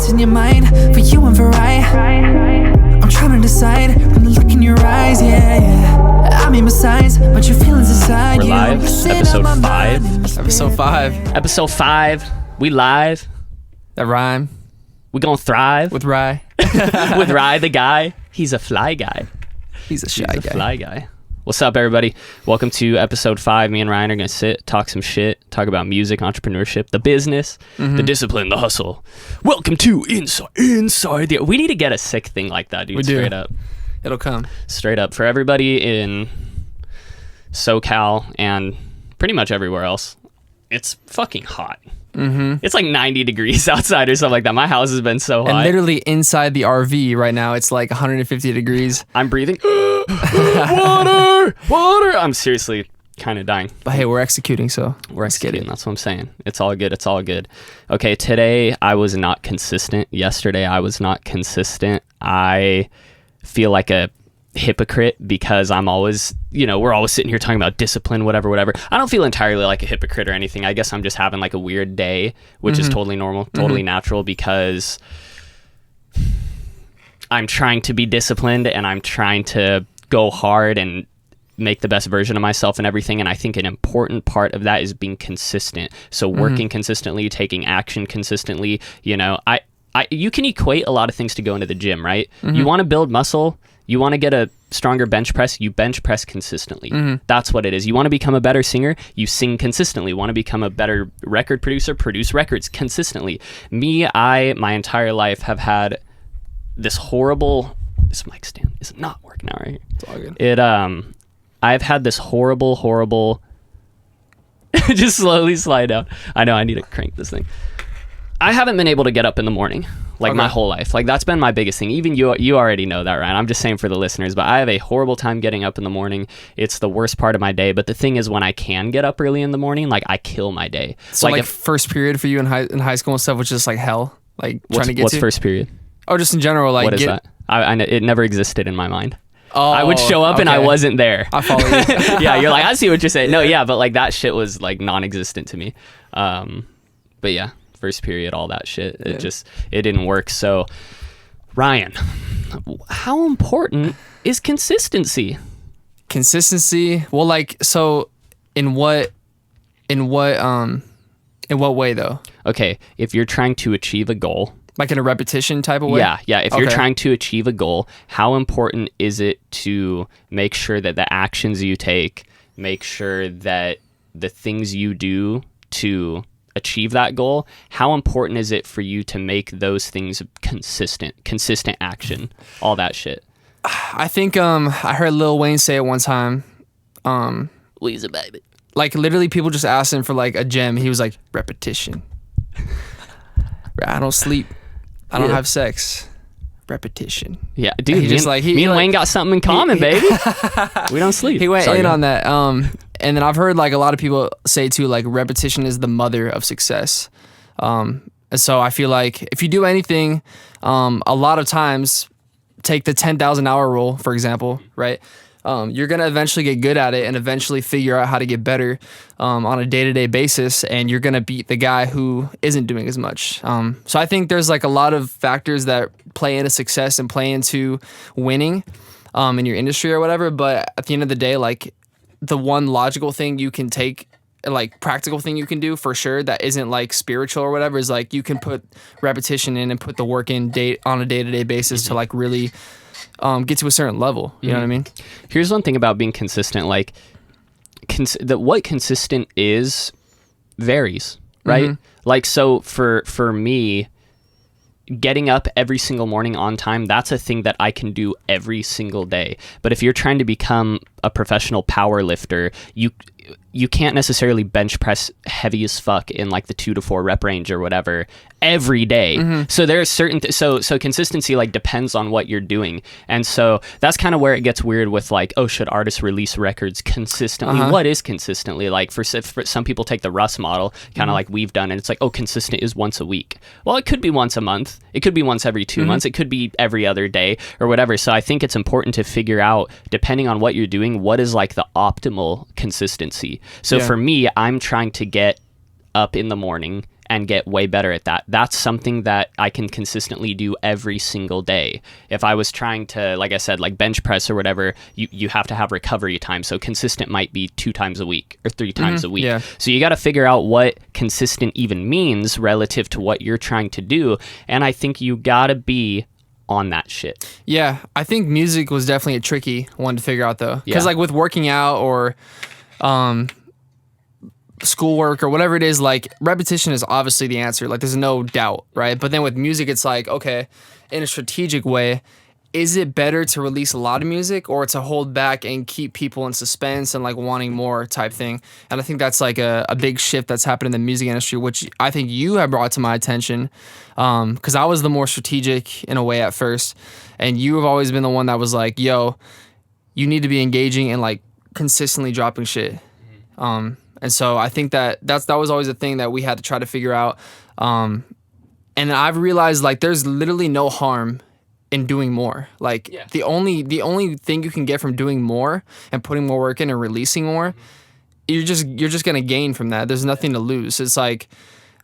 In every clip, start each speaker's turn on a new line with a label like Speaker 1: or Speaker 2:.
Speaker 1: what's in your mind, for you and for I. I'm trying to decide from the look in your eyes, yeah. I mean besides, but your feelings inside.
Speaker 2: We're live, episode 5.
Speaker 1: Episode 5.
Speaker 2: We live.
Speaker 1: That rhyme.
Speaker 2: We gonna thrive.
Speaker 1: With Rye.
Speaker 2: With Rye, the guy. He's a fly guy.
Speaker 1: He's a shy guy.
Speaker 2: Fly guy. What's up, everybody? Welcome to episode 5. Me and Ryan are gonna sit, talk some shit, talk about music, entrepreneurship, the business, the discipline, the hustle. Welcome to Inside the... We need to get a sick thing like that, dude.
Speaker 1: We do.
Speaker 2: Straight up.
Speaker 1: It'll come.
Speaker 2: Straight up. For everybody in SoCal and pretty much everywhere else, it's fucking hot. It's like 90 degrees outside or something like that. My house has been so hot.
Speaker 1: And literally inside the RV right now, it's like 150 degrees.
Speaker 2: I'm breathing. Water! I'm seriously kind of dying.
Speaker 1: But hey, we're executing, so
Speaker 2: We're executing. That's what I'm saying. It's all good. It's all good. Okay, today I was not consistent. Yesterday I was not consistent. I feel like a hypocrite because I'm always, we're always sitting here talking about discipline, whatever. I don't feel entirely like a hypocrite or anything. I guess I'm just having like a weird day, which is totally normal, totally natural, because I'm trying to be disciplined and I'm trying to go hard and make the best version of myself and everything. And I think an important part of that is being consistent. So working consistently, taking action consistently. You can equate a lot of things to go into the gym, right? You want to build muscle. You want to get a stronger bench press, you bench press consistently. That's what it is. You want to become a better singer, you sing consistently. Want to become a better record producer, produce records consistently. My entire life have had this horrible... This mic stand is not working out right here.
Speaker 1: It's all good.
Speaker 2: I've had this horrible... Just slowly slide down. I know, I need to crank this thing. I haven't been able to get up in the morning my whole life. Like, that's been my biggest thing. Even you already know that, right? I'm just saying for the listeners, but I have a horrible time getting up in the morning. It's the worst part of my day. But the thing is, when I can get up early in the morning, like, I kill my day.
Speaker 1: So like first period for you in high school and stuff was just like hell, like trying to get
Speaker 2: what's first period?
Speaker 1: Oh, just in general, like
Speaker 2: what is that? It never existed in my mind.
Speaker 1: Oh,
Speaker 2: I would show up and I wasn't there.
Speaker 1: I follow you.
Speaker 2: Yeah, you're like, I see what you're saying. No, yeah, but like that shit was like non-existent to me. But yeah. First period, all that shit. It didn't work. So, Ryan, how important is consistency?
Speaker 1: Consistency? Well, like, so in what way though?
Speaker 2: Okay, if you're trying to achieve a goal,
Speaker 1: like in a repetition type of way?
Speaker 2: Yeah. If you're trying to achieve a goal, how important is it to make sure that the actions you take, make sure that the things you do to achieve that goal, how important is it for you to make those things consistent action, all that shit?
Speaker 1: I think I heard Lil Wayne say it one time.
Speaker 2: Weezy baby. Like,
Speaker 1: literally people just asked him for like a gem. He was like, repetition. I don't sleep. I don't have sex. Repetition.
Speaker 2: Yeah, dude. Me and Wayne got something in common, baby. We don't sleep.
Speaker 1: He went in on that. And then I've heard like a lot of people say too, like repetition is the mother of success. And so I feel like if you do anything, a lot of times, take the 10,000 hour rule, for example, right? You're going to eventually get good at it and eventually figure out how to get better on a day-to-day basis. And you're going to beat the guy who isn't doing as much. So I think there's like a lot of factors that play into success and play into winning in your industry or whatever. But at the end of the day, like the one logical thing you can take, like practical thing you can do for sure that isn't like spiritual or whatever, is like you can put repetition in and put the work in on a day-to-day basis to like really get to a certain level. You know what I mean?
Speaker 2: Here's one thing about being consistent. Like, what consistent is varies, right? Like, so for me, getting up every single morning on time, that's a thing that I can do every single day. But if you're trying to become a professional power lifter, you can't necessarily bench press heavy as fuck in like the 2 to 4 rep range or whatever every day. So there's certain so consistency like depends on what you're doing. And so that's kind of where it gets weird with like, oh, should artists release records consistently? What is consistently? Like for some people take the Russ model, kind of like we've done, and it's like, oh, consistent is once a week. Well, it could be once a month. It could be once every 2 months. It could be every other day or whatever. So I think it's important to figure out, depending on what you're doing, what is like the optimal consistency. So for me, I'm trying to get up in the morning and get way better at that. That's something that I can consistently do every single day. If I was trying to, like I said, like bench press or whatever, you have to have recovery time. So consistent might be 2 times a week or 3 times a week.
Speaker 1: Yeah.
Speaker 2: So you got to figure out what consistent even means relative to what you're trying to do. And I think you got to be on that shit.
Speaker 1: Yeah, I think music was definitely a tricky one to figure out though. Because
Speaker 2: Yeah.
Speaker 1: like with working out or schoolwork or whatever it is, like repetition is obviously the answer. Like there's no doubt, right? But then with music, it's like, okay, in a strategic way, is it better to release a lot of music or to hold back and keep people in suspense and like wanting more type thing? And I think that's like a big shift that's happened in the music industry, which I think you have brought to my attention, because I was the more strategic in a way at first, and you have always been the one that was like, yo, you need to be engaging and like consistently dropping shit. And so I think that was always a thing that we had to try to figure out. And I've realized like there's literally no harm in doing more. Like the only thing you can get from doing more and putting more work in and releasing more, you're just gonna gain from that. There's nothing to lose. It's like,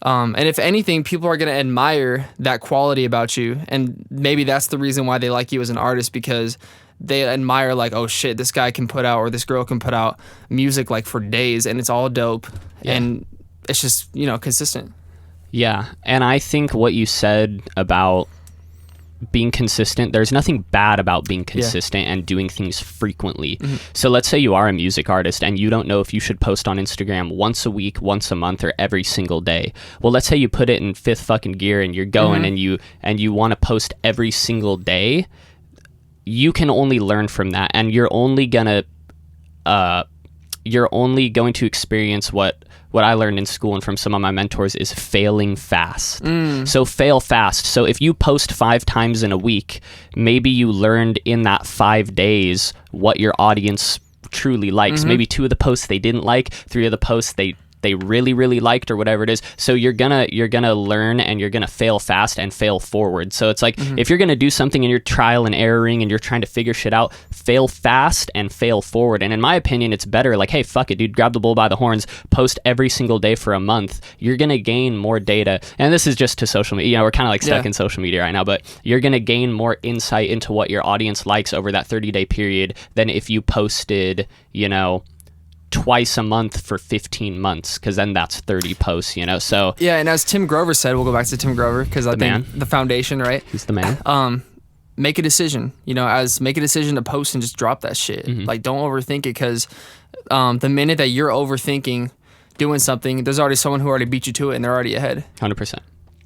Speaker 1: and if anything, people are gonna admire that quality about you, and maybe that's the reason why they like you as an artist, because they admire like, oh shit, this guy can put out, or this girl can put out music like for days and it's all dope, and it's just, consistent.
Speaker 2: Yeah, and I think what you said about being consistent, there's nothing bad about being consistent and doing things frequently. So let's say you are a music artist and you don't know if you should post on Instagram once a week, once a month, or every single day. Well, let's say you put it in fifth fucking gear and you're going and you want to post every single day. You can only learn from that, and you're only going to experience what I learned in school and from some of my mentors is failing fast. So fail fast. So if you post 5 times in a week, maybe you learned in that 5 days what your audience truly likes. Maybe 2 of the posts they didn't like, 3 of the posts they really, really liked, or whatever it is. So you're gonna learn, and you're gonna fail fast and fail forward. So it's like, if you're gonna do something and you're trial and erroring and you're trying to figure shit out, fail fast and fail forward. And in my opinion, it's better like, hey, fuck it, dude, grab the bull by the horns, post every single day for a month. You're gonna gain more data. And this is just to social media. We're kind of like stuck in social media right now, but you're gonna gain more insight into what your audience likes over that 30-day period than if you posted, twice a month for 15 months, because then that's 30 posts, so
Speaker 1: yeah. And as Tim Grover said, we'll go back to Tim Grover, because I think the foundation, right?
Speaker 2: He's the man.
Speaker 1: Make a decision, make a decision to post and just drop that shit. Like, don't overthink it, because the minute that you're overthinking doing something, there's already someone who already beat you to it and they're already ahead.
Speaker 2: 100%.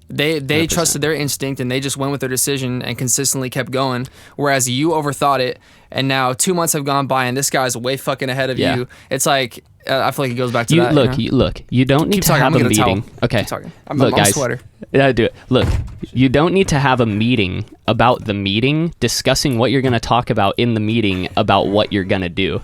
Speaker 1: They
Speaker 2: 100%.
Speaker 1: trusted their instinct and they just went with their decision and consistently kept going, whereas you overthought it, and now 2 months have gone by and this guy's way fucking ahead of you. It's like, I feel like it goes back to that.
Speaker 2: Look, you don't need to have a meeting. Okay.
Speaker 1: Keep talking. I'm
Speaker 2: look,
Speaker 1: a mom
Speaker 2: guys,
Speaker 1: sweater.
Speaker 2: Yeah, do it. Look, you don't need to have a meeting about the meeting, discussing what you're going to talk about in the meeting about what you're going to do.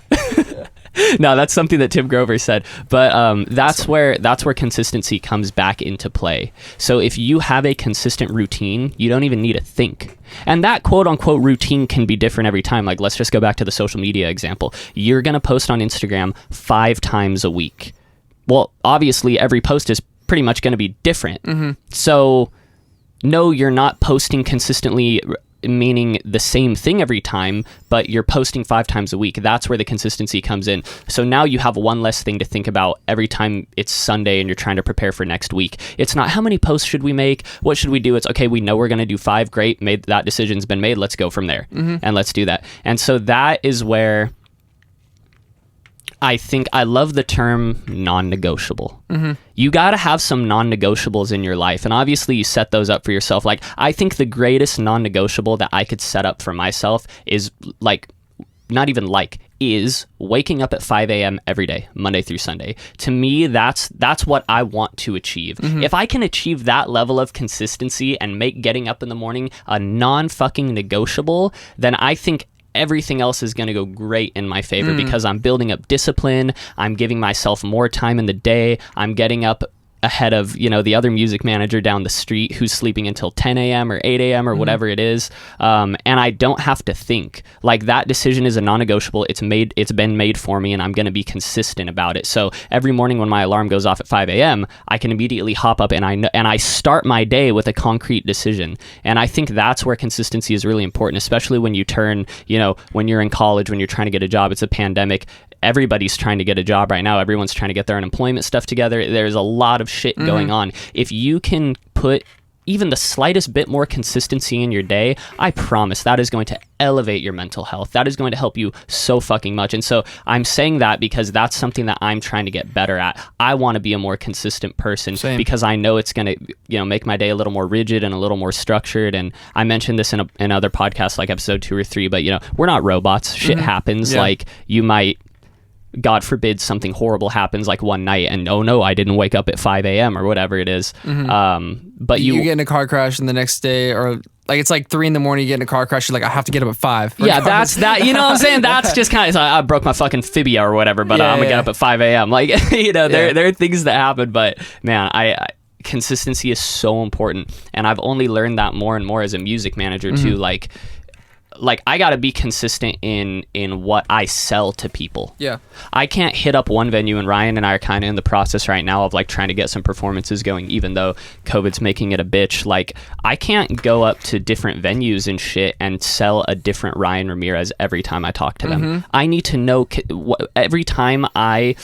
Speaker 2: No, that's something that Tim Grover said, but that's where consistency comes back into play. So if you have a consistent routine, you don't even need to think. And that quote unquote routine can be different every time. Like, let's just go back to the social media example. You're going to post on Instagram 5 times a week. Well, obviously every post is pretty much going to be different. So no, you're not posting consistently, meaning the same thing every time, but you're posting 5 times a week. That's where the consistency comes in. So now you have one less thing to think about every time it's Sunday and you're trying to prepare for next week. It's not, how many posts should we make? What should we do? It's, okay, we know we're going to do 5. Great. That decision's been made. Let's go from there. And let's do that. And so that is where I think I love the term non-negotiable. You got to have some non-negotiables in your life. And obviously you set those up for yourself. Like, I think the greatest non-negotiable that I could set up for myself is is waking up at 5 a.m. every day, Monday through Sunday. To me, that's what I want to achieve. If I can achieve that level of consistency and make getting up in the morning a non-fucking negotiable, then I think everything else is going to go great in my favor, because I'm building up discipline. I'm giving myself more time in the day. I'm getting up ahead of, you know, the other music manager down the street who's sleeping until 10 a.m. or 8 a.m. or whatever it is. And I don't have to think. Like, that decision is a non-negotiable. It's been made for me, and I'm going to be consistent about it. So every morning when my alarm goes off at 5 a.m., I can immediately hop up and I start my day with a concrete decision. And I think that's where consistency is really important, especially when you turn, you know, when you're in college, when you're trying to get a job. It's a pandemic. Everybody's trying to get a job right now. Everyone's trying to get their unemployment stuff together. There's a lot of shit going on. If you can put even the slightest bit more consistency in your day, I promise that is going to elevate your mental health. That is going to help you so fucking much. And so I'm saying that because that's something that I'm trying to get better at. I want to be a more consistent person.
Speaker 1: Same.
Speaker 2: Because I know it's going to, you know, make my day a little more rigid and a little more structured. And I mentioned this in other podcasts, like episode 2 or 3, but, you know, we're not robots. Shit happens.
Speaker 1: Yeah.
Speaker 2: Like, you might, God forbid, something horrible happens like one night and, oh no, I didn't wake up at 5 a.m. or whatever it is. But you
Speaker 1: get in a car crash and the next day, or like it's like 3 a.m, you get in a car crash, you're like, I have to get up at 5.
Speaker 2: Yeah, that's that. You know what I'm saying? That's just kind of, I broke my fucking fibia or whatever, but I'm gonna get up at 5 a.m. Like, you know, there are things that happen, but man, I consistency is so important, and I've only learned that more and more as a music manager too. Like I gotta be consistent in what I sell to people.
Speaker 1: Yeah.
Speaker 2: I can't hit up one venue, and Ryan and I are kind of in the process right now of like trying to get some performances going, even though COVID's making it a bitch. Like, I can't go up to different venues and shit and sell a different Ryan Ramirez every time I talk to them. I need to know every time I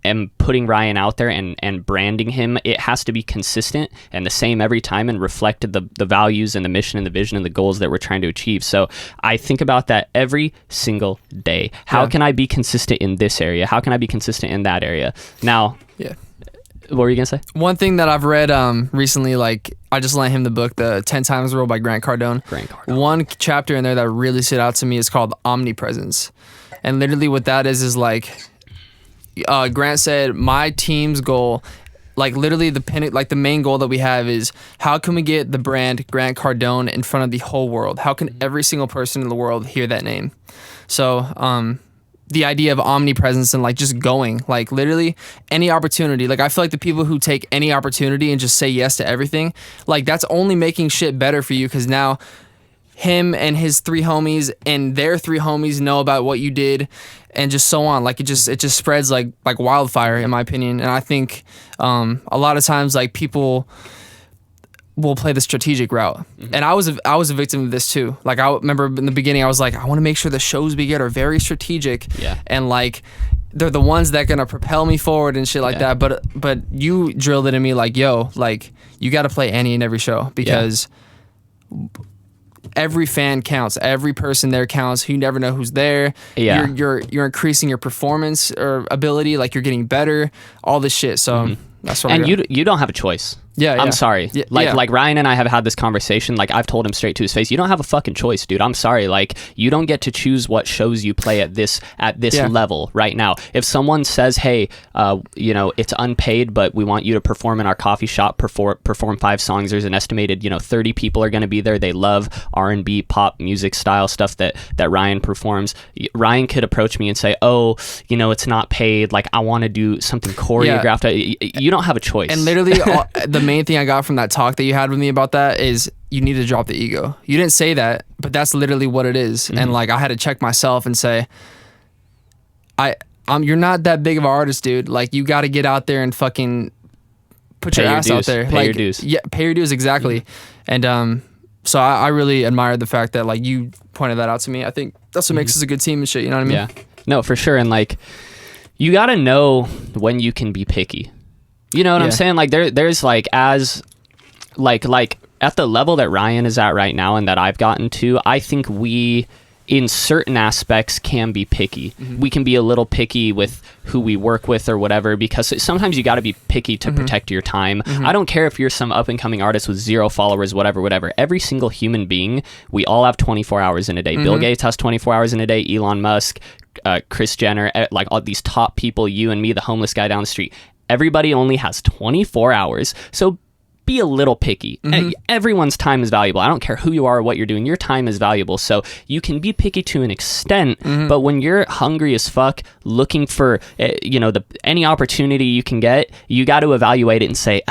Speaker 2: am putting Ryan out there and branding him, it has to be consistent and the same every time and reflect the values and the mission and the vision and the goals that we're trying to achieve. So I think about that every single day. How can I be consistent in this area? How can I be consistent in that area? Now, what were you gonna say?
Speaker 1: One thing that I've read recently, like, I just lent him the book, the 10 Times Rule by Grant Cardone. One chapter in there that really stood out to me is called Omnipresence. And literally what that is like, Grant said, my team's goal, like literally the main goal that we have is, how can we get the brand Grant Cardone in front of the whole world? How can every single person in the world hear that name? So the idea of omnipresence and like just going, like literally any opportunity. Like, I feel like the people who take any opportunity and just say yes to everything, like that's only making shit better for you, because now him and his 3 homies and their 3 homies know about what you did, and just so on. Like, it just spreads like wildfire, in my opinion. And I think a lot of times, like, people will play the strategic route. And I was a victim of this too. Like, I remember in the beginning, I was like, I want to make sure the shows we get are very strategic. And like, they're the ones that gonna propel me forward and shit like that. But you drilled it in me, like, yo, like, you got to play any and every show, because every fan counts. Every person there counts. You never know who's there. You're increasing your performance or ability. Like, you're getting better. All this shit. So that's what.
Speaker 2: And you don't have a choice. I'm sorry. Like Ryan and I have had this conversation. Like, I've told him straight to his face, you don't have a fucking choice, dude. I'm sorry. Like, you don't get to choose what shows you play at this level right now. If someone says, hey, you know, it's unpaid, but we want you to perform in our coffee shop, perform 5 songs. There's an estimated, you know, 30 people are going to be there. They love R&B, pop music style stuff that Ryan performs. Ryan could approach me and say, oh, you know, it's not paid. Like, I want to do something choreographed. You don't have a choice.
Speaker 1: And literally, the main thing I got from that talk that you had with me about that is, you need to drop the ego. You didn't say that, but that's literally what it is. And like, I had to check myself and say, you're not that big of an artist, dude. Like, you got to get out there and fucking put your ass out there.
Speaker 2: Pay your dues.
Speaker 1: Yeah, pay your dues, exactly. And so I really admired the fact that, like, you pointed that out to me. I think that's what makes us a good team and shit. You know what I mean?
Speaker 2: Yeah. No, for sure. And like, you got to know when you can be picky. You know what I'm saying? Like, there's like, as like at the level that Ryan is at right now and that I've gotten to, I think we, in certain aspects, can be picky. We can be a little picky with who we work with or whatever, because sometimes you got to be picky to protect your time. I don't care if you're some up and coming artist with 0 followers, whatever. Every single human being, we all have 24 hours in a day. Bill Gates has 24 hours in a day. Elon Musk, Kris Jenner, like all these top people, you and me, the homeless guy down the street. Everybody only has 24 hours. So be a little picky. Everyone's time is valuable. I don't care who you are or what you're doing. Your time is valuable. So you can be picky to an extent, but when you're hungry as fuck, looking for, any opportunity you can get, you got to evaluate it and say,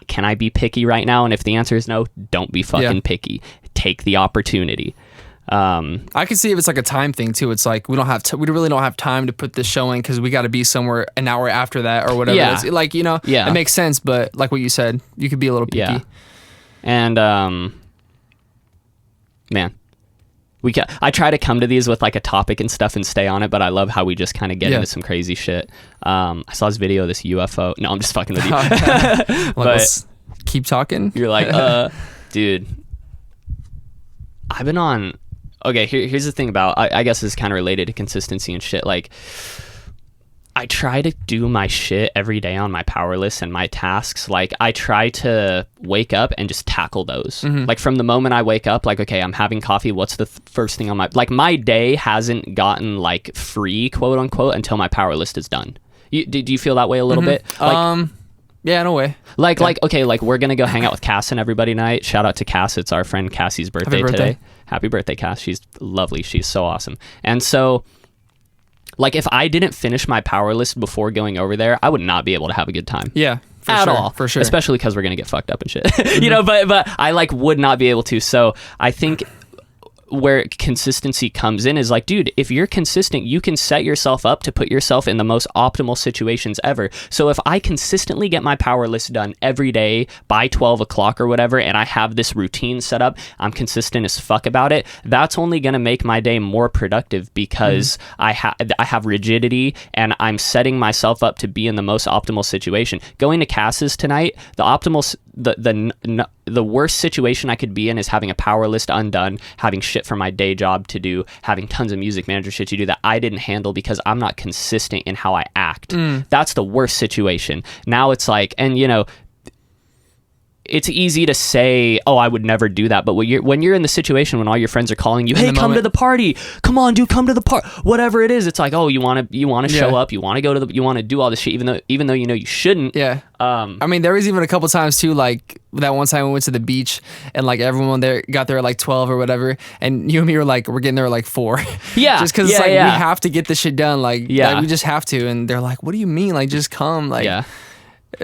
Speaker 2: can I be picky right now? And if the answer is no, don't be fucking picky. Take the opportunity.
Speaker 1: I can see if it's like a time thing too. It's like we really don't have time to put this show in because we got to be somewhere an hour after that or whatever.
Speaker 2: Yeah.
Speaker 1: It's like, it makes sense. But like what you said, you could be a little picky.
Speaker 2: Yeah. And man, I try to come to these with like a topic and stuff and stay on it, but I love how we just kind of get into some crazy shit. I saw this video of this UFO. No, I'm just fucking with you.
Speaker 1: But let's keep talking.
Speaker 2: You're like, dude, I've been on. Okay, here's the thing about, I guess this is kind of related to consistency and shit. Like, I try to do my shit every day on my power list and my tasks. Like, I try to wake up and just tackle those. Like, from the moment I wake up, like, okay, I'm having coffee. What's the first thing on my day hasn't gotten, like, free, quote unquote, until my power list is done. Do you feel that way a little bit? Like,
Speaker 1: yeah, in a way.
Speaker 2: Okay, we're going to go hang out with Cass and everybody tonight. Shout out to Cass. It's our friend Cassie's birthday today. Happy birthday, Cass. She's lovely. She's so awesome. And so, like, if I didn't finish my power list before going over there, I would not be able to have a good time.
Speaker 1: Yeah. For sure.
Speaker 2: Especially because we're going to get fucked up and shit. But I, like, would not be able to. So I think where consistency comes in is like, dude, if you're consistent, you can set yourself up to put yourself in the most optimal situations ever. So if I consistently get my power list done every day by 12 o'clock or whatever, and I have this routine set up, I'm consistent as fuck about it, that's only going to make my day more productive because I have rigidity and I'm setting myself up to be in the most optimal situation. Going to Cass's tonight, the worst situation I could be in is having a power list undone, having shit for my day job to do, having tons of music manager shit to do that I didn't handle because I'm not consistent in how I act. That's the worst situation. Now it's like, and it's easy to say, oh, I would never do that. But when you're in the situation when all your friends are calling you, hey, come to the party. Come on, dude, come to the party. Whatever it is, it's like, oh, you want to show up. You want to you want to do all this shit, even though you shouldn't.
Speaker 1: Yeah. I mean, there was even a couple times too, like that one time we went to the beach and like everyone there got there at like 12 or whatever, and you and me were like, we're getting there at like 4.
Speaker 2: Yeah.
Speaker 1: Just because we have to get this shit done. Like, like, we just have to. And they're like, what do you mean? Like, just come. Like, yeah.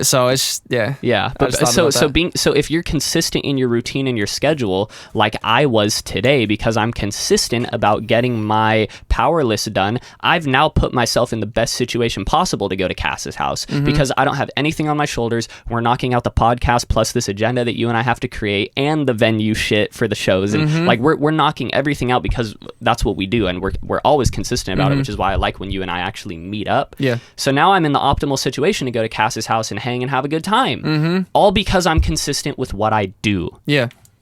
Speaker 1: So it's
Speaker 2: but so if you're consistent in your routine and your schedule like I was today, because I'm consistent about getting my power list done, I've now put myself in the best situation possible to go to Cass's house because I don't have anything on my shoulders. We're knocking out the podcast plus this agenda that you and I have to create and the venue shit for the shows, and like we're knocking everything out because that's what we do, and we're always consistent about it, which is why I like when you and I actually meet up. So now I'm in the optimal situation to go to Cass's house and hang and have a good time, all because I'm consistent with what I do.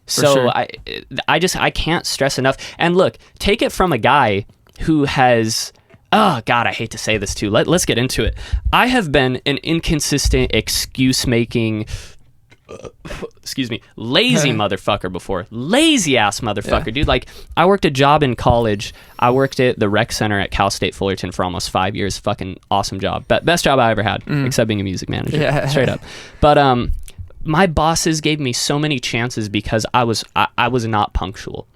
Speaker 2: So sure. I can't stress enough. And look, take it from a guy who has, oh God, I hate to say this too. Let's get into it. I have been an inconsistent, excuse-making, lazy motherfucker before. Lazy ass motherfucker, dude. Like, I worked a job in college. I worked at the rec center at Cal State Fullerton for almost 5 years. Fucking awesome job. Best job I ever had, except being a music manager. Straight up. But my bosses gave me so many chances because I was not punctual.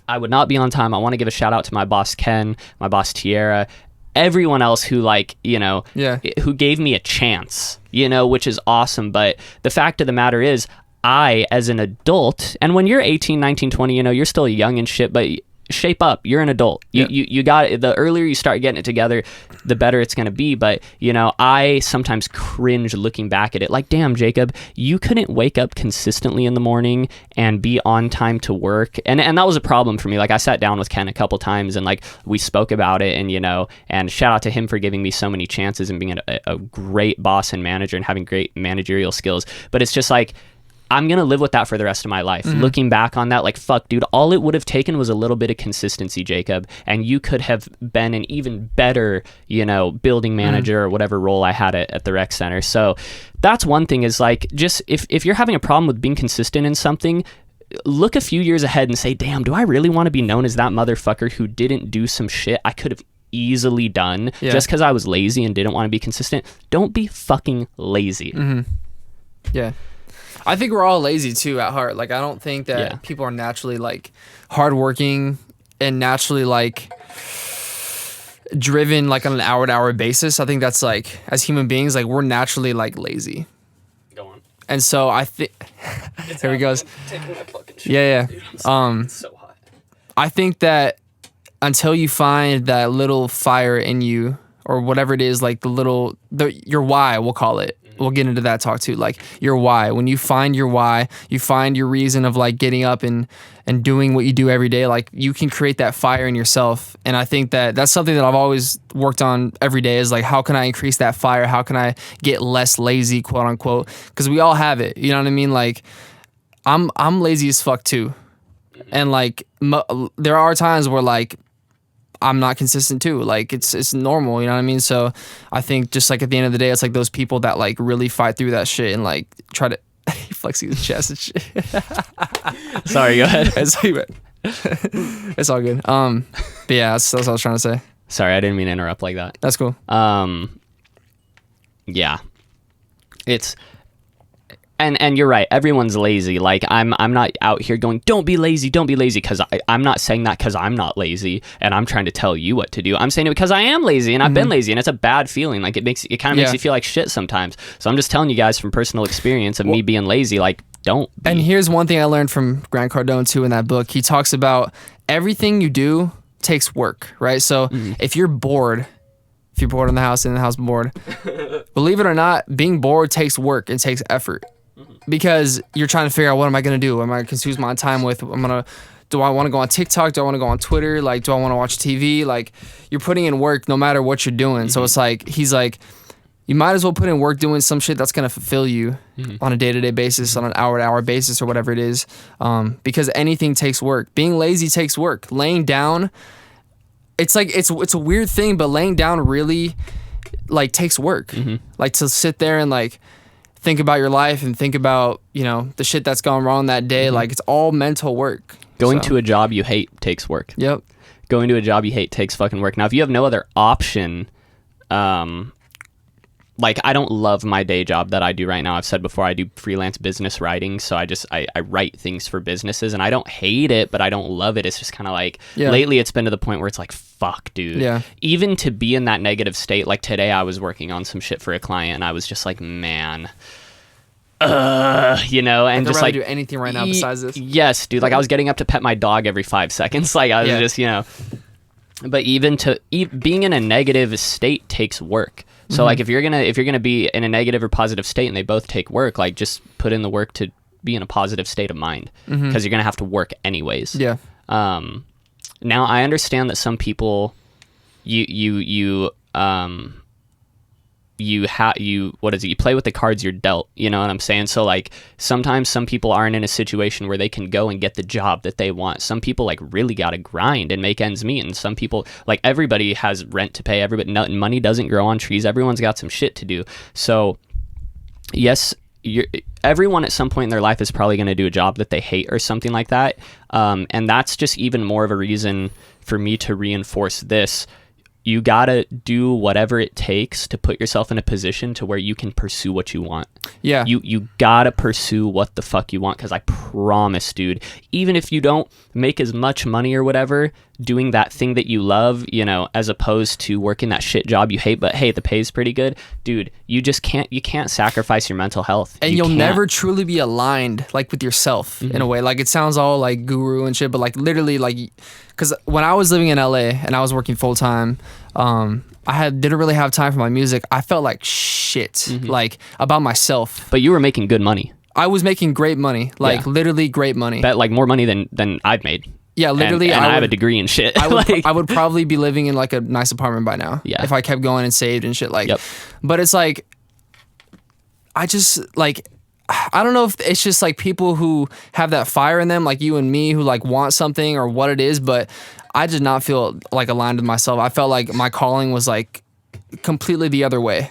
Speaker 2: I would not be on time. I want to give a shout out to my boss Ken, my boss Tierra, everyone else who who gave me a chance, which is awesome. But the fact of the matter is, I, as an adult, and when you're 18, 19, 20, you're still young and shit, but shape up. You're an adult. You got it. The earlier you start getting it together, the better it's going to be. But, I sometimes cringe looking back at it. Like, damn, Jacob, you couldn't wake up consistently in the morning and be on time to work. And that was a problem for me. Like, I sat down with Ken a couple times and like we spoke about it, and, and shout out to him for giving me so many chances and being a great boss and manager and having great managerial skills. But it's just like, I'm going to live with that for the rest of my life. Looking back on that, like, fuck, dude, all it would have taken was a little bit of consistency, Jacob, and you could have been an even better, building manager or whatever role I had at the rec center. So that's one thing, is like, just if you're having a problem with being consistent in something, look a few years ahead and say, damn, do I really want to be known as that motherfucker who didn't do some shit I could have easily done just because I was lazy and didn't want to be consistent? Don't be fucking lazy.
Speaker 1: Yeah. I think we're all lazy too at heart. Like I don't think that people are naturally like hardworking and naturally like driven like on an hour-to-hour basis. I think that's like as human beings, like we're naturally like lazy.
Speaker 2: Go on.
Speaker 1: And so I think here he goes.
Speaker 2: Taking my fucking shit.
Speaker 1: Yeah.
Speaker 2: Dude, it's so hot.
Speaker 1: I think that until you find that little fire in you or whatever it is, like your why, we'll call it. We'll get into that talk too. Like your why. When you find your why, you find your reason of like getting up and doing what you do every day, like you can create that fire in yourself. And I think that that's something that I've always worked on every day is like, how can I increase that fire? How can I get less lazy, quote unquote? Because we all have it. You know what I mean? Like I'm lazy as fuck too. And like there are times where like I'm not consistent too. Like it's normal, you know what I mean? So I think just like at the end of the day, it's like those people that like really fight through that shit and like try to flexing his chest and shit.
Speaker 2: Sorry, go ahead.
Speaker 1: It's all good. But yeah, that's what I was trying to say.
Speaker 2: Sorry, I didn't mean to interrupt like that.
Speaker 1: That's cool.
Speaker 2: Yeah. It's and you're right. Everyone's lazy. Like I'm not out here going, don't be lazy, because I'm not saying that because I'm not lazy and I'm trying to tell you what to do. I'm saying it because I am lazy and I've been lazy and it's a bad feeling. Like it kind of makes you feel like shit sometimes. So I'm just telling you guys from personal experience of me being lazy, like don't be.
Speaker 1: And here's one thing I learned from Grant Cardone too in that book. He talks about everything you do takes work, right? So if you're bored in the house bored, believe it or not, being bored takes work. It takes effort. Because you're trying to figure out what am I going to do? Am I going to consume my time with? Do I want to go on TikTok? Do I want to go on Twitter? Like, do I want to watch TV? Like, you're putting in work no matter what you're doing. So it's like, he's like, you might as well put in work doing some shit that's going to fulfill you on a day-to-day basis, on an hour-to-hour basis or whatever it is. Because anything takes work. Being lazy takes work. Laying down, it's like, it's a weird thing, but laying down really like takes work. Like to sit there and like, think about your life and think about, you know, the shit that's gone wrong that day. Like it's all mental work.
Speaker 2: Going to a job you hate takes work.
Speaker 1: Yep.
Speaker 2: Going to a job you hate takes fucking work. Now, if you have no other option, like I don't love my day job that I do right now. I've said before, I do freelance business writing. So I write things for businesses and I don't hate it, but I don't love it. It's just kind of like lately it's been to the point where it's like, fuck, dude.
Speaker 1: Yeah.
Speaker 2: Even to be in that negative state, like today I was working on some shit for a client and I was just like, man, you know, and just like
Speaker 1: do anything right now besides this.
Speaker 2: Yes, dude. Like I was getting up to pet my dog every 5 seconds. Like I was just, you know, but even being in a negative state takes work. So like if you're gonna be in a negative or positive state and they both take work, like just put in the work to be in a positive state of mind because you're gonna have to work anyways.
Speaker 1: Yeah.
Speaker 2: Now I understand that some people, you play with the cards you're dealt, you know what I'm saying? So like sometimes some people aren't in a situation where they can go and get the job that they want. Some people like really got to grind and make ends meet, and some people, like everybody has rent to pay, money doesn't grow on trees, everyone's got some shit to do. So yes, everyone at some point in their life is probably going to do a job that they hate or something like that, and that's just even more of a reason for me to reinforce this. You gotta do whatever it takes to put yourself in a position to where you can pursue what you want.
Speaker 1: Yeah.
Speaker 2: You gotta pursue what the fuck you want, because I promise, dude, even if you don't make as much money or whatever, doing that thing that you love, you know, as opposed to working that shit job you hate, but hey, the pay's pretty good, dude, you can't sacrifice your mental health.
Speaker 1: And you'll never truly be aligned like with yourself in a way. Like it sounds all like guru and shit, but like literally like, because when I was living in LA and I was working full time, I didn't really have time for my music. I felt like shit, like about myself.
Speaker 2: But you were making good money.
Speaker 1: I was making great money, like literally great money.
Speaker 2: Bet like more money than I've made.
Speaker 1: Yeah, literally.
Speaker 2: And I have a degree in shit.
Speaker 1: I would probably be living in like a nice apartment by now.
Speaker 2: Yeah.
Speaker 1: If I kept going and saved and shit. Like, but it's like, I just like, I don't know if it's just like people who have that fire in them, like you and me, who like want something or what it is, but I did not feel like aligned with myself. I felt like my calling was like completely the other way.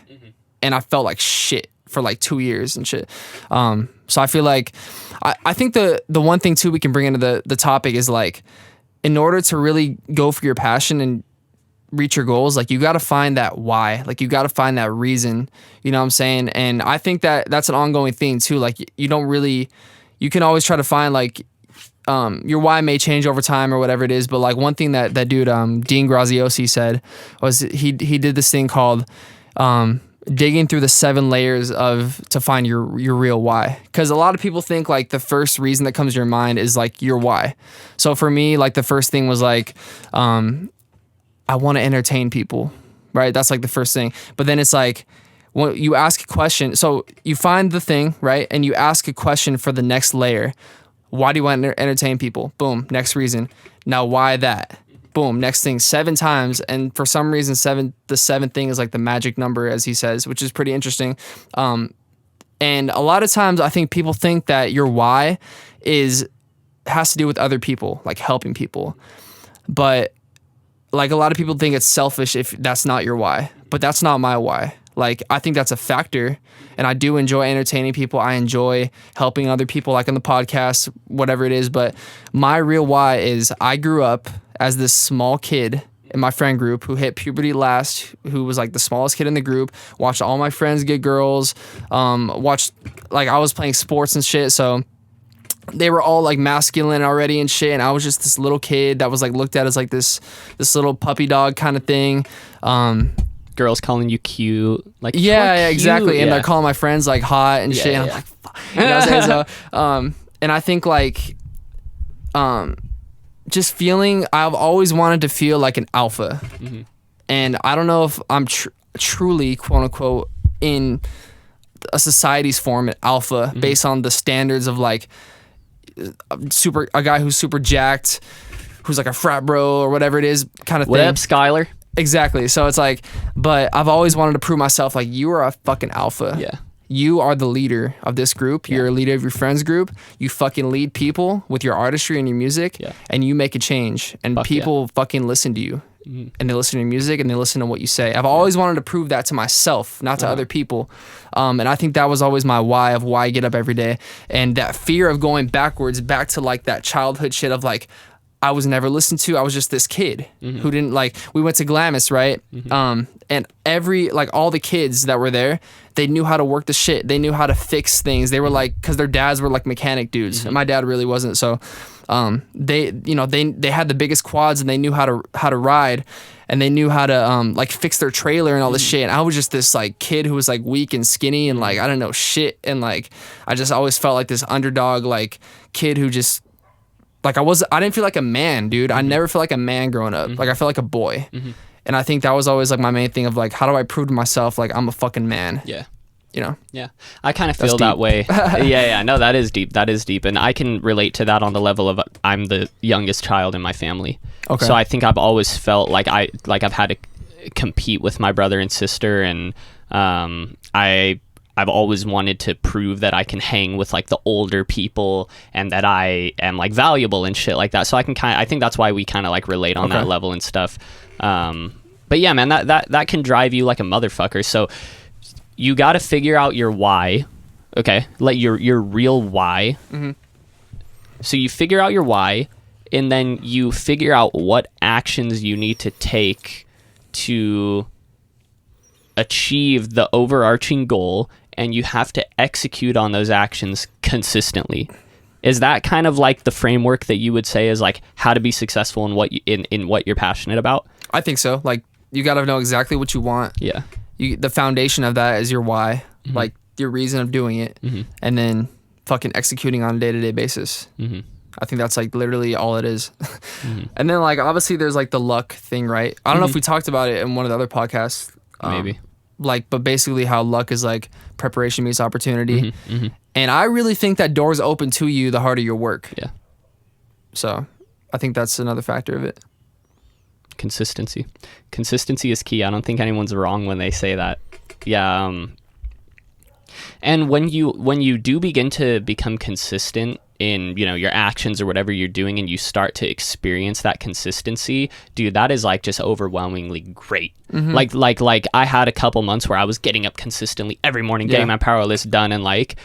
Speaker 1: And I felt like shit for like 2 years and shit. So I feel like, I think the one thing too we can bring into the topic is like, in order to really go for your passion and reach your goals, like you got to find that why, like you got to find that reason, you know what I'm saying? And I think that that's an ongoing thing too. Like you can always try to find like, your why may change over time or whatever it is. But like one thing that dude, Dean Graziosi said was he did this thing called, digging through the 7 layers to find your real why. Cause a lot of people think like the first reason that comes to your mind is like your why. So for me, like the first thing was like, I want to entertain people, right? That's like the first thing. But then it's like, when you ask a question, so you find the thing, right? And you ask a question for the next layer. Why do you want to entertain people? Boom, next reason. Now, why that? Boom, next thing, 7 times. And for some reason, the 7th thing is like the magic number, as he says, which is pretty interesting. And a lot of times I think people think that your why has to do with other people, like helping people. But like a lot of people think it's selfish if that's not your why, but that's not my why. Like, I think that's a factor, and I do enjoy entertaining people. I enjoy helping other people, like on the podcast, whatever it is. But my real why is I grew up as this small kid in my friend group who hit puberty last, who was like the smallest kid in the group, watched all my friends get girls, watched, like I was playing sports and shit. So they were all like masculine already and shit. And I was just this little kid that was like looked at as like this little puppy dog kind of thing.
Speaker 2: Girls calling you cute, like
Speaker 1: yeah, exactly,
Speaker 2: cute.
Speaker 1: and they're calling my friends like hot and shit. And I'm like, fuck. You know what I'm saying? So, and I think like, just feeling, I've always wanted to feel like an alpha, and I don't know if I'm truly quote unquote in a society's form an alpha based on the standards of like a guy who's super jacked, who's like a frat bro or whatever it is kind of thing.
Speaker 2: What up, Skylar?
Speaker 1: Exactly. So it's like, but I've always wanted to prove myself like you are a fucking alpha.
Speaker 2: Yeah.
Speaker 1: You are the leader of this group. You're a leader of your friends group. You fucking lead people with your artistry and your music, and you make a change. And people fucking listen to you, and they listen to your music, and they listen to what you say. I've always wanted to prove that to myself, not to other people. And I think that was always my why of why I get up every day. And that fear of going backwards, back to like that childhood shit of like, I was never listened to. I was just this kid who didn't like, we went to Glamis, right? And all the kids that were there, they knew how to work the shit. They knew how to fix things. They were like, cause their dads were like mechanic dudes. And my dad really wasn't. So, they had the biggest quads and they knew how to ride, and they knew how to, like fix their trailer and all this shit. And I was just this like kid who was like weak and skinny and like, I don't know shit. And like, I just always felt like this underdog, like kid who just, like I didn't feel like a man, dude. I never felt like a man growing up. Like I felt like a boy. And I think that was always like my main thing of like, how do I prove to myself like I'm a fucking man?
Speaker 2: Yeah.
Speaker 1: You know?
Speaker 2: Yeah. I kind of feel that way. Yeah. No, that is deep. That is deep. And I can relate to that on the level of I'm the youngest child in my family. Okay. So I think I've always felt like I've had to compete with my brother and sister, and I've always wanted to prove that I can hang with like the older people and that I am like valuable and shit like that. So I think that's why we kind of like relate on that level and stuff. But yeah, man, that can drive you like a motherfucker. So you got to figure out your why. Okay. Like your real why. So you figure out your why, and then you figure out what actions you need to take to achieve the overarching goal, and you have to execute on those actions consistently. Is that kind of like the framework that you would say is like how to be successful in what in what you're passionate about? I
Speaker 1: think so. Like you got to know exactly what you want.
Speaker 2: Yeah.
Speaker 1: The foundation of that is your why, like your reason of doing it, and then fucking executing on a day-to-day basis. I think that's like literally all it is. And then like obviously there's like the luck thing, right? I don't know if we talked about it in one of the other podcasts.
Speaker 2: Maybe.
Speaker 1: Like, but basically how luck is like preparation meets opportunity. And I really think that doors open to you the harder you work.
Speaker 2: Yeah. So
Speaker 1: I think that's another factor of it.
Speaker 2: Consistency is key. I don't think anyone's wrong when they say that. Yeah. And when you do begin to become consistent in, you know, your actions or whatever you're doing, and you start to experience that consistency, dude, that is like just overwhelmingly great. Like I had a couple months where I was getting up consistently every morning, getting my power list done, and like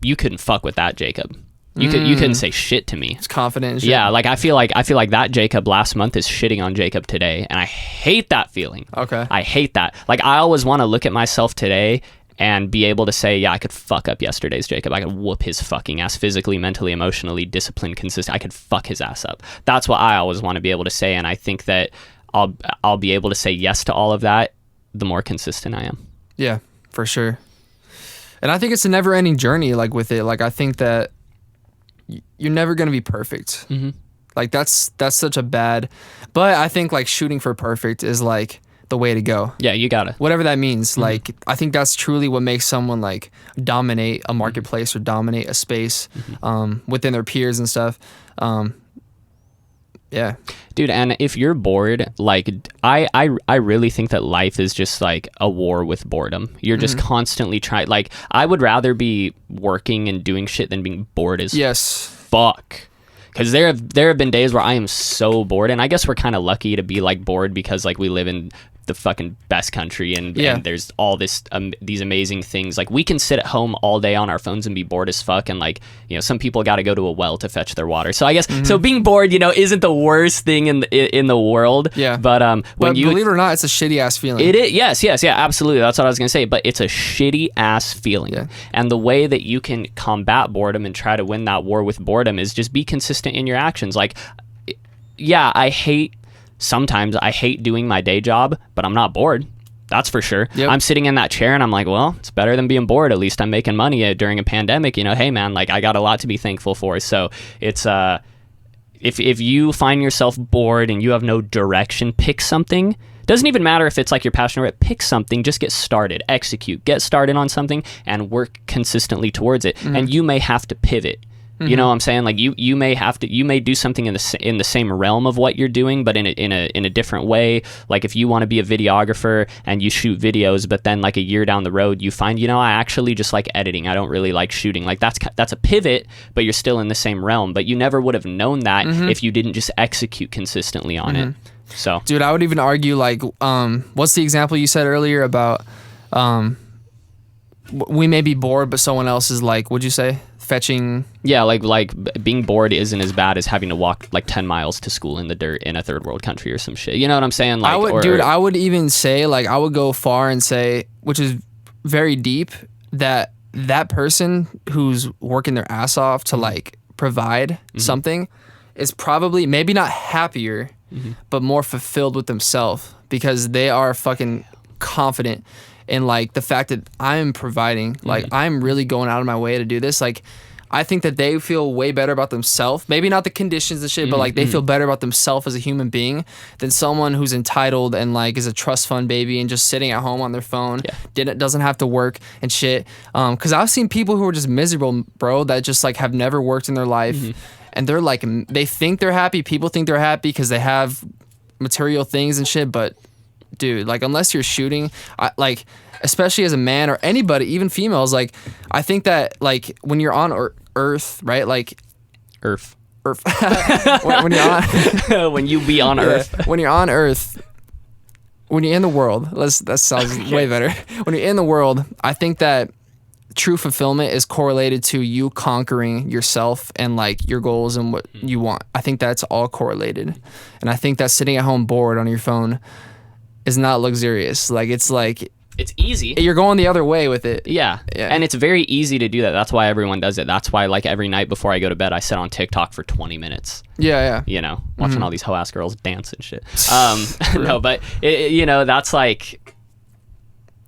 Speaker 2: you couldn't fuck with that, Jacob. You couldn't say shit to me.
Speaker 1: It's confident and shit.
Speaker 2: Yeah, like I feel like that Jacob last month is shitting on Jacob today, and I hate that feeling.
Speaker 1: Okay.
Speaker 2: I hate that. Like I always want to look at myself today and be able to say, yeah, I could fuck up yesterday's Jacob. I could whoop his fucking ass physically, mentally, emotionally, disciplined, consistent. I could fuck his ass up. That's what I always want to be able to say, and I think that I'll be able to say yes to all of that the more consistent I am.
Speaker 1: Yeah, for sure. And I think it's a never-ending journey, like with it. Like I think that you're never gonna be perfect.
Speaker 2: Mm-hmm.
Speaker 1: Like that's such a bad. But I think like shooting for perfect is like the way to go.
Speaker 2: Yeah, you gotta.
Speaker 1: Whatever that means. Mm-hmm. Like I think that's truly what makes someone like dominate a marketplace or dominate a space within their peers and stuff. Yeah.
Speaker 2: Dude, and if you're bored, like I really think that life is just like a war with boredom. You're just constantly trying. Like I would rather be working and doing shit than being bored as fuck. Because there have been days where I am so bored, and I guess we're kind of lucky to be like bored because like we live in the fucking best country and there's all this these amazing things. Like we can sit at home all day on our phones and be bored as fuck, and like, you know, some people got to go to a well to fetch their water. So I guess so being bored, you know, isn't the worst thing in the world.
Speaker 1: Yeah.
Speaker 2: But when you
Speaker 1: believe it or not, it's a shitty ass feeling.
Speaker 2: It is. Yes, yeah, absolutely. That's what I was gonna say. But it's a shitty ass feeling.
Speaker 1: Yeah.
Speaker 2: And the way that you can combat boredom and try to win that war with boredom is just be consistent in your actions. Like, yeah, sometimes I hate doing my day job, but I'm not bored. That's for sure. Yep. I'm sitting in that chair and I'm like, well, it's better than being bored. At least I'm making money during a pandemic. You know, hey man, like I got a lot to be thankful for. So it's if you find yourself bored and you have no direction, pick something. Doesn't even matter if it's like your passion or it. Pick something, just get started, execute, get started on something and work consistently towards it. And you may have to pivot. You know what I'm saying? Like you may do something in the same realm of what you're doing, but in a different way. Like if you want to be a videographer and you shoot videos, but then like a year down the road you find, you know, I actually just like editing. I don't really like shooting. Like that's a pivot, but you're still in the same realm. But you never would have known that if you didn't just execute consistently on it. So, dude,
Speaker 1: I would even argue like, what's the example you said earlier about, we may be bored, but someone else is like, what'd you say? Fetching.
Speaker 2: Yeah, like being bored isn't as bad as having to walk like 10 miles to school in the dirt in a third world country or some shit. You know what I'm saying? Like,
Speaker 1: I would even say, like, I would go far and say, which is very deep, that person who's working their ass off to like provide something is probably maybe not happier, but more fulfilled with themselves because they are fucking confident in like the fact that I'm providing, like I'm really going out of my way to do this. Like I think that they feel way better about themselves. Maybe not the conditions and shit, but like they feel better about themselves as a human being than someone who's entitled and like is a trust fund baby and just sitting at home on their phone, doesn't have to work and shit. Cause I've seen people who are just miserable, bro, that just like have never worked in their life. And they're like, they think they're happy. People think they're happy because they have material things and shit, but dude, like unless you're shooting, like especially as a man or anybody, even females, like I think that like when you're on Earth, right? Like
Speaker 2: Earth.
Speaker 1: when you're on
Speaker 2: when you be on Earth,
Speaker 1: when you're on Earth, when you're in the world, that sounds way better. When you're in the world, I think that true fulfillment is correlated to you conquering yourself and like your goals and what you want. I think that's all correlated, and I think that sitting at home bored on your phone is not luxurious. Like it's easy. You're going the other way with it.
Speaker 2: Yeah. And it's very easy to do that. That's why everyone does it. That's why like every night before I go to bed, I sit on TikTok for 20 minutes.
Speaker 1: Yeah.
Speaker 2: You know, watching all these hoe ass girls dance and shit. No, but you know, that's like,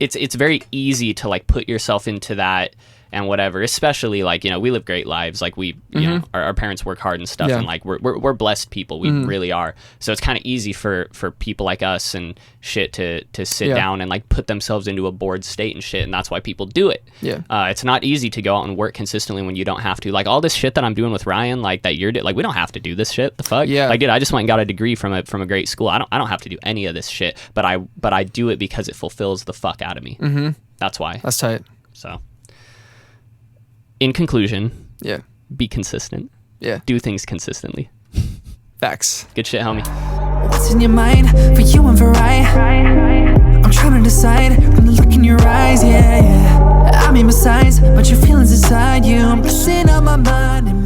Speaker 2: it's very easy to like put yourself into that and whatever, especially like, you know, we live great lives. Like we, you know, our parents work hard and stuff, and like we're blessed people. We really are. So it's kind of easy for people like us and shit to sit down and like put themselves into a bored state and shit. And that's why people do it. Yeah. It's not easy to go out and work consistently when you don't have to. Like all this shit that I'm doing with Ryan, like that you're like, we don't have to do this shit. The fuck? Yeah. Like, dude, I just went and got a degree from a great school. I don't have to do any of this shit, but I do it because it fulfills the fuck out of me. That's why.
Speaker 1: That's tight.
Speaker 2: So, in conclusion, be consistent. Do things consistently.
Speaker 1: Facts.
Speaker 2: Good shit, homie.
Speaker 3: What's in your mind for you and for I? I'm trying to decide from the look in your eyes, I mean besides, but your feelings inside you, I'm messing up my mind.